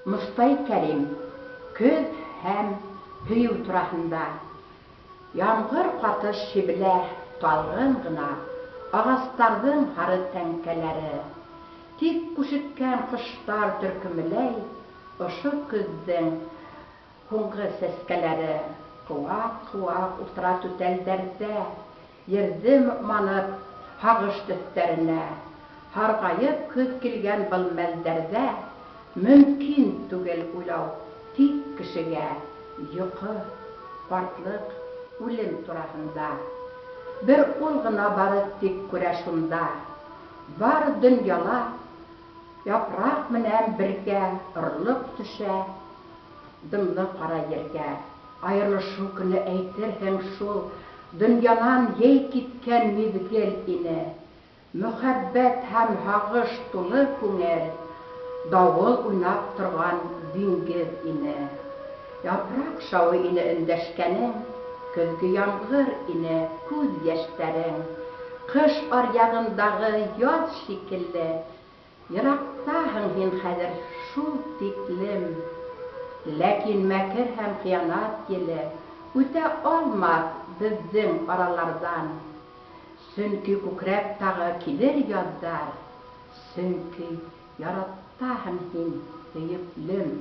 Мостай Кәрим, көҙ һәм һөйөү тураһында. Ямғыр ҡатыш шибелә талғын ғына, ағастарҙың һары тәңкәләре. Тик күшеккән ҡоштар төркөмләй ошо көҙҙөң һуңғы сәскәләре. Ҡыуаҡ-ҡыуаҡ ултыра түтәлдәрҙә, ерҙе манып һағыш төҫтәренә. Һарғайып көҙ килгән был мәлдәрҙә мөмкин түгел уйлау тик кешегә йоҡо, ҡартлык, үлем тураһында. Бер ул ғына бары тик күрә шунда. Бар донъяла япраҡ менән бергә орлоҡ төшә дымлы ҡара ергә. Айырылышыу көнө әйтерһең шул донъянан йәй киткән миҙгел ине. Мөхәббәт һәм һағыш тулы күңел, дауыл уйнап торған диңгеҙ ине. Япраҡ шауы ине өндәшкәнең, көҙгө ямғыр ине күҙ йәштәрең. Ҡыш аръяғындағы яҙ шикелле, йыраҡтаһың һин хәҙер шул тиклем. Ләкин мәкер һәм хыянат еле үтә алмаҫ беҙҙең араларҙан. Сөнки күкрәк тағы килер яҙҙар, сөнки яратаһың һин һөйөклөм.